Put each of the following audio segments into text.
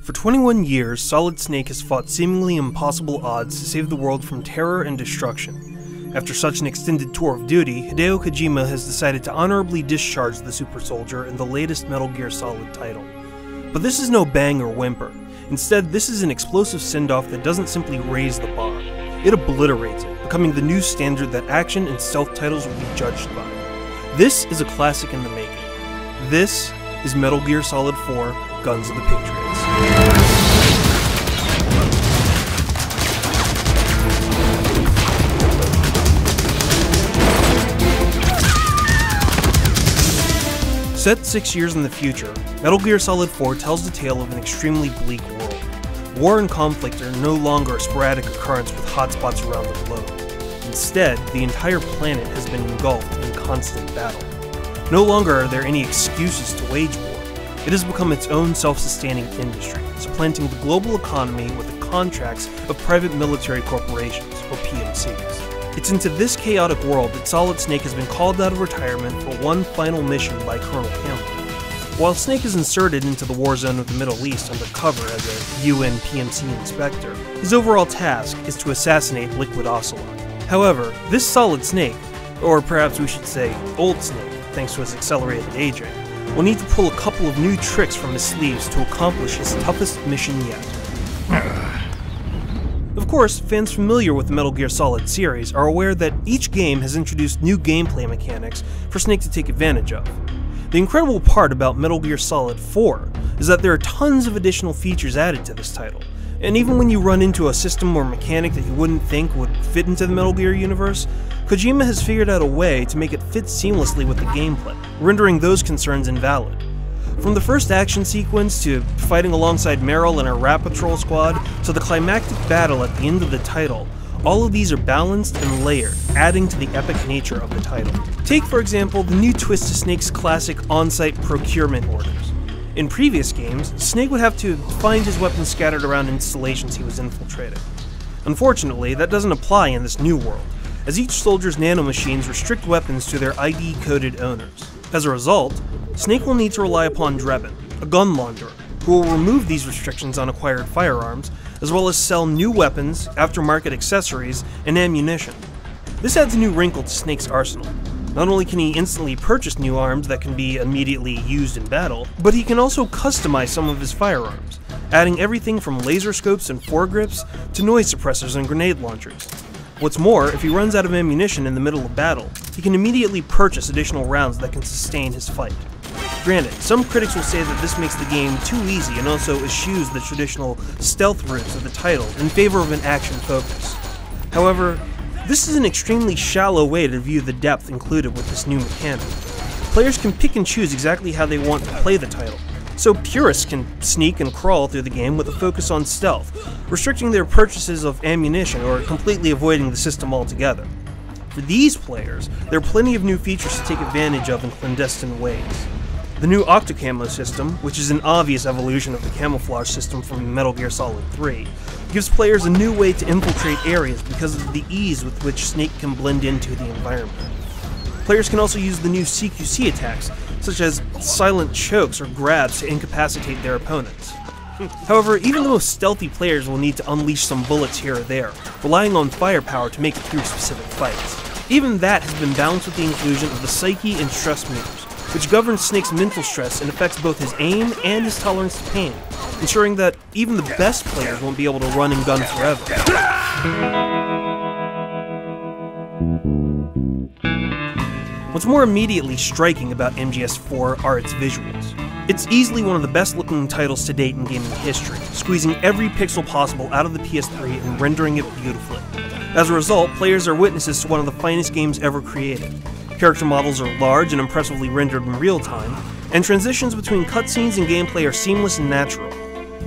For 21 years, Solid Snake has fought seemingly impossible odds to save the world from terror and destruction. After such an extended tour of duty, Hideo Kojima has decided to honorably discharge the super soldier in the latest Metal Gear Solid title. But this is no bang or whimper. Instead, this is an explosive send-off that doesn't simply raise the bar. It obliterates it, becoming the new standard that action and stealth titles will be judged by. This is a classic in the making. This is Metal Gear Solid 4: Guns of the Patriots. Set 6 years in the future, Metal Gear Solid 4 tells the tale of an extremely bleak world. War and conflict are no longer a sporadic occurrence with hotspots around the globe. Instead, the entire planet has been engulfed in constant battle. No longer are there any excuses to wage war. It has become its own self-sustaining industry, supplanting the global economy with the contracts of private military corporations, or PMCs. It's into this chaotic world that Solid Snake has been called out of retirement for one final mission by Colonel Campbell. While Snake is inserted into the war zone of the Middle East undercover as a UN PMC inspector, his overall task is to assassinate Liquid Ocelot. However, this Solid Snake, or perhaps we should say Old Snake, thanks to his accelerated aging, will need to pull a couple of new tricks from his sleeves to accomplish his toughest mission yet. Of course, fans familiar with the Metal Gear Solid series are aware that each game has introduced new gameplay mechanics for Snake to take advantage of. The incredible part about Metal Gear Solid 4 is that there are tons of additional features added to this title, and even when you run into a system or mechanic that you wouldn't think would fit into the Metal Gear universe, Kojima has figured out a way to make it fit seamlessly with the gameplay, rendering those concerns invalid. From the first action sequence, to fighting alongside Meryl and her Rat Patrol squad, to the climactic battle at the end of the title, all of these are balanced and layered, adding to the epic nature of the title. Take, for example, the new twist to Snake's classic on-site procurement orders. In previous games, Snake would have to find his weapons scattered around installations he was infiltrating. Unfortunately, that doesn't apply in this new world, as each soldier's nanomachines restrict weapons to their ID-coded owners. As a result, Snake will need to rely upon Drebin, a gun launderer, who will remove these restrictions on acquired firearms, as well as sell new weapons, aftermarket accessories, and ammunition. This adds a new wrinkle to Snake's arsenal. Not only can he instantly purchase new arms that can be immediately used in battle, but he can also customize some of his firearms, adding everything from laser scopes and foregrips to noise suppressors and grenade launchers. What's more, if he runs out of ammunition in the middle of battle, he can immediately purchase additional rounds that can sustain his fight. Granted, some critics will say that this makes the game too easy and also eschews the traditional stealth routes of the title in favor of an action focus. However, this is an extremely shallow way to view the depth included with this new mechanic. Players can pick and choose exactly how they want to play the title, so purists can sneak and crawl through the game with a focus on stealth, restricting their purchases of ammunition or completely avoiding the system altogether. For these players, there are plenty of new features to take advantage of in clandestine ways. The new Octocamo system, which is an obvious evolution of the camouflage system from Metal Gear Solid 3, gives players a new way to infiltrate areas because of the ease with which Snake can blend into the environment. Players can also use the new CQC attacks, such as silent chokes or grabs to incapacitate their opponents. However, even the most stealthy players will need to unleash some bullets here or there, relying on firepower to make it through specific fights. Even that has been balanced with the inclusion of the Psyche and Stress meters, which governs Snake's mental stress and affects both his aim and his tolerance to pain, ensuring that even the best players won't be able to run and gun forever. What's more immediately striking about MGS4 are its visuals. It's easily one of the best looking titles to date in gaming history, squeezing every pixel possible out of the PS3 and rendering it beautifully. As a result, players are witnesses to one of the finest games ever created. Character models are large and impressively rendered in real time, and transitions between cutscenes and gameplay are seamless and natural.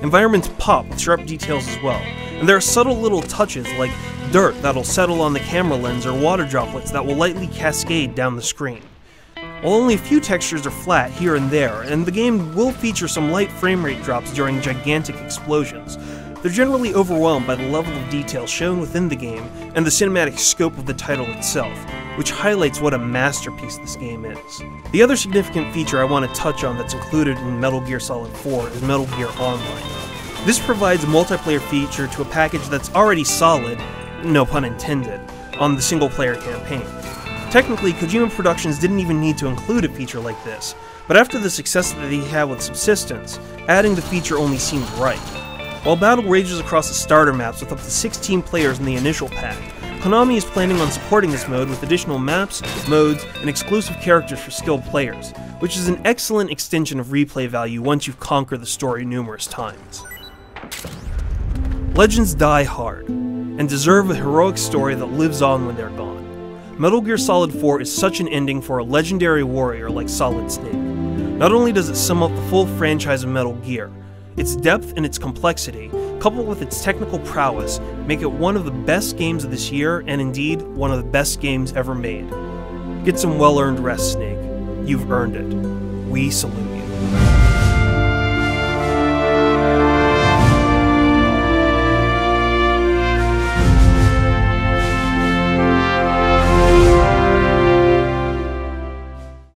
Environments pop with sharp details as well, and there are subtle little touches like dirt that'll settle on the camera lens or water droplets that will lightly cascade down the screen. While only a few textures are flat here and there, and the game will feature some light frame rate drops during gigantic explosions, they're generally overwhelmed by the level of detail shown within the game and the cinematic scope of the title itself, which highlights what a masterpiece this game is. The other significant feature I want to touch on that's included in Metal Gear Solid 4 is Metal Gear Online. This provides a multiplayer feature to a package that's already solid, no pun intended, on the single-player campaign. Technically, Kojima Productions didn't even need to include a feature like this, but after the success that he had with Subsistence, adding the feature only seemed right. While battle rages across the starter maps with up to 16 players in the initial pack, Konami is planning on supporting this mode with additional maps, modes, and exclusive characters for skilled players, which is an excellent extension of replay value once you've conquered the story numerous times. Legends die hard, and deserve a heroic story that lives on when they're gone. Metal Gear Solid 4 is such an ending for a legendary warrior like Solid Snake. Not only does it sum up the full franchise of Metal Gear, its depth and its complexity, coupled with its technical prowess, make it one of the best games of this year, and indeed, one of the best games ever made. Get some well-earned rest, Snake. You've earned it. We salute you.